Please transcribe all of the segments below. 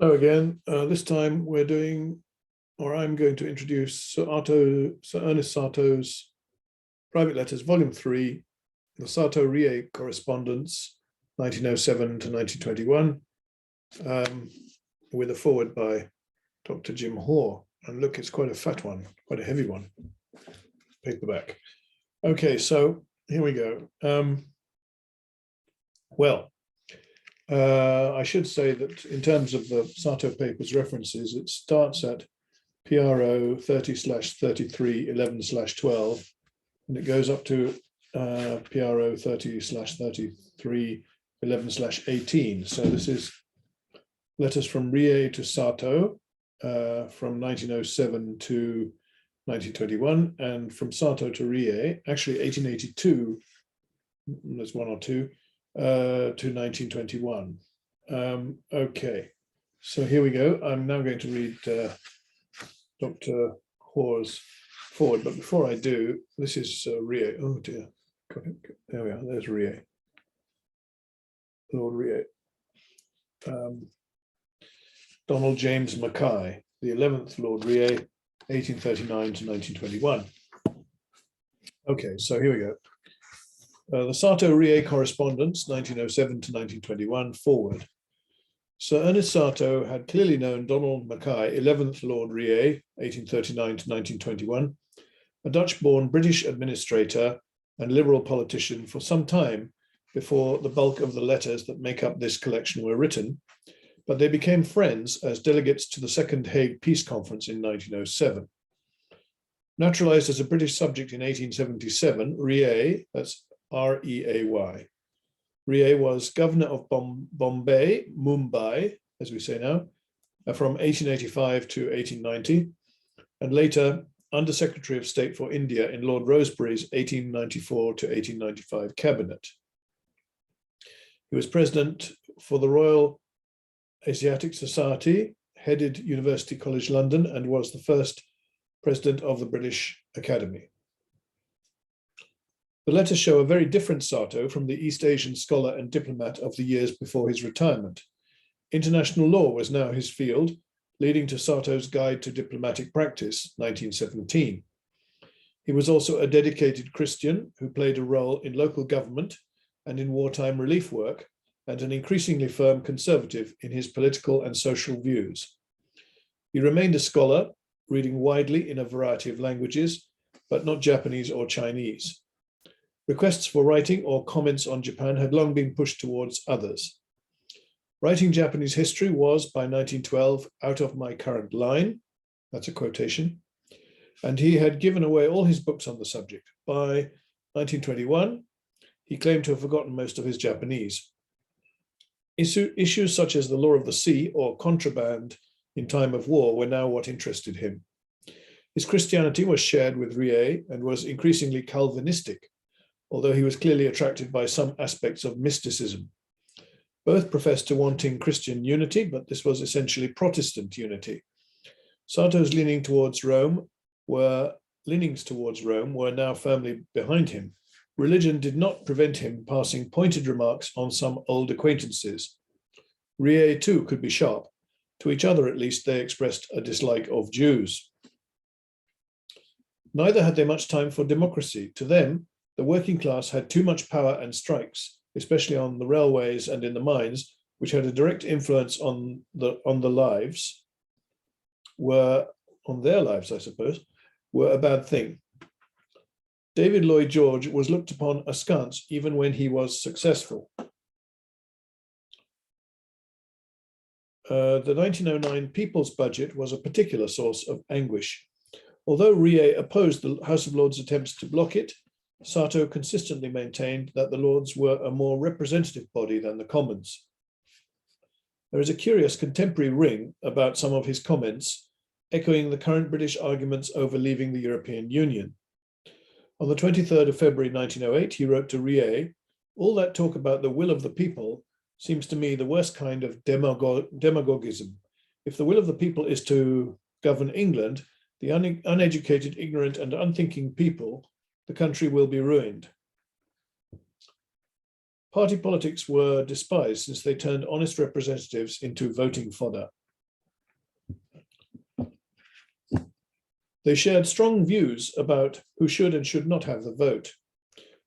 Hello again. This time we're doing, or I'm going to introduce Sir Ernest Satow's Private Letters, Volume 3, the SATOW-REAY Correspondence, 1907 to 1921, with a foreword by Dr. Jim Hoare. And look, it's quite a fat one, quite a heavy one, paperback. Okay, so here we go. I should say that in terms of the Satow paper's references, it starts at PRO 30/33/11/12, and it goes up to PRO 30/33/11/18. So this is letters from REAY to Satow from 1907 to 1921, and from Satow to REAY, actually 1882, there's one or two, to 1921. Okay, so here we go. I'm now going to read Dr. Hoare's foreword, but before I do, this is REAY. Oh dear, there we are, there's REAY. Lord REAY. Donald James Mackay, the 11th Lord REAY, 1839 to 1921. Okay, so here we go. The Satow-REAY Correspondence, 1907 to 1921, foreword. Sir Ernest Satow had clearly known Donald Mackay, 11th Lord REAY, 1839 to 1921, a Dutch-born British administrator and Liberal politician for some time before the bulk of the letters that make up this collection were written, but they became friends as delegates to the Second Hague Peace Conference in 1907. Naturalized as a British subject in 1877, REAY, that's R-E-A-Y. REAY was governor of Bombay, Mumbai, as we say now, from 1885 to 1890, and later Under-Secretary of State for India in Lord Rosebery's 1894 to 1895 cabinet. He was president for the Royal Asiatic Society, headed University College London, and was the first president of the British Academy. The letters show a very different Satow from the East Asian scholar and diplomat of the years before his retirement. International law was now his field, leading to Satow's Guide to Diplomatic Practice, 1917. He was also a dedicated Christian who played a role in local government and in wartime relief work, and an increasingly firm conservative in his political and social views. He remained a scholar, reading widely in a variety of languages, but not Japanese or Chinese. Requests for writing or comments on Japan had long been pushed towards others. Writing Japanese history was, by 1912, out of my current line, that's a quotation, and he had given away all his books on the subject. By 1921, he claimed to have forgotten most of his Japanese. Issues such as the law of the sea or contraband in time of war were now what interested him. His Christianity was shared with REAY and was increasingly Calvinistic, although he was clearly attracted by some aspects of mysticism. Both professed to wanting Christian unity, but this was essentially Protestant unity. Satow's leanings towards Rome were now firmly behind him. Religion did not prevent him passing pointed remarks on some old acquaintances. REAY too could be sharp. To each other, at least, they expressed a dislike of Jews. Neither had they much time for democracy. To them, the working class had too much power, and strikes, especially on the railways and in the mines, which had a direct influence on their lives, were a bad thing. David Lloyd George was looked upon askance even when he was successful. The 1909 People's Budget was a particular source of anguish. Although REAY opposed the House of Lords' attempts to block it, Satow consistently maintained that the Lords were a more representative body than the Commons. There is a curious contemporary ring about some of his comments, echoing the current British arguments over leaving the European Union. On the 23rd of February 1908, he wrote to REAY, "All that talk about the will of the people seems to me the worst kind of demagogism. If the will of the people is to govern England, the uneducated, ignorant, and unthinking people, the country will be ruined." Party politics were despised since they turned honest representatives into voting fodder. They shared strong views about who should and should not have the vote.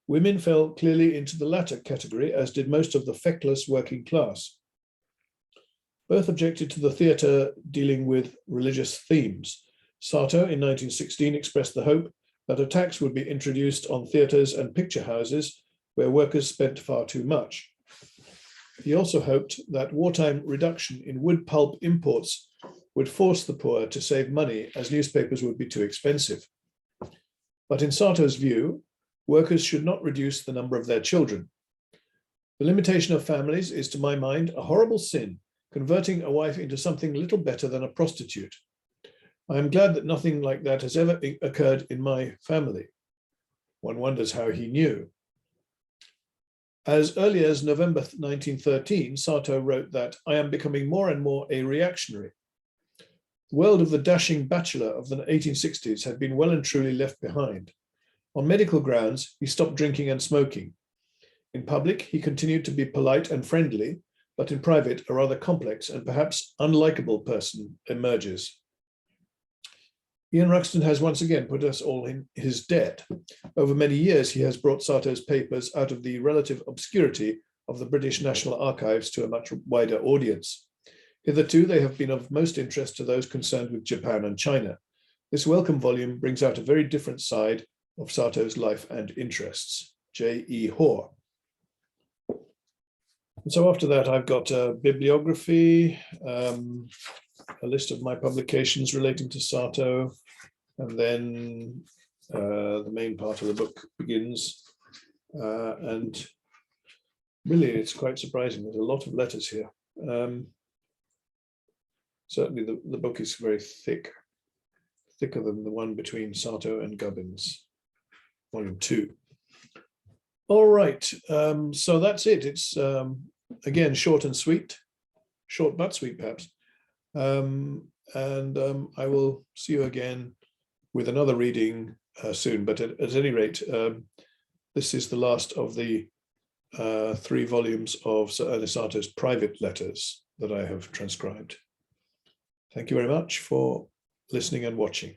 Women fell clearly into the latter category, as did most of the feckless working class. Both objected to the theatre dealing with religious themes. Satow in 1916 expressed the hope that a tax would be introduced on theatres and picture houses where workers spent far too much. He also hoped that wartime reduction in wood pulp imports would force the poor to save money, as newspapers would be too expensive. But in Satow's view, workers should not reduce the number of their children. The limitation of families is, to my mind, a horrible sin, converting a wife into something little better than a prostitute. I am glad that nothing like that has ever occurred in my family. One wonders how he knew. As early as November 1913, Satow wrote that I am becoming more and more a reactionary. The world of the dashing bachelor of the 1860s had been well and truly left behind. On medical grounds, he stopped drinking and smoking. In public, he continued to be polite and friendly, but in private, a rather complex and perhaps unlikable person emerges. Ian Ruxton has once again put us all in his debt. Over many years, he has brought Satow's papers out of the relative obscurity of the British National Archives to a much wider audience. Hitherto, they have been of most interest to those concerned with Japan and China. This welcome volume brings out a very different side of Satow's life and interests. J.E. Hoare. And so after that, I've got a bibliography, a list of my publications relating to Satow, and then the main part of the book begins. And really, it's quite surprising. There's a lot of letters here. Certainly, the book is very thick, thicker than the one between Satow and Gubbins, volume 2. All right, so that's it. It's, again, short and sweet, short but sweet, perhaps. I will see you again with another reading soon, but at any rate, this is the last of the 3 volumes of Sir Ernest Satow's private letters that I have transcribed. Thank you very much for listening and watching.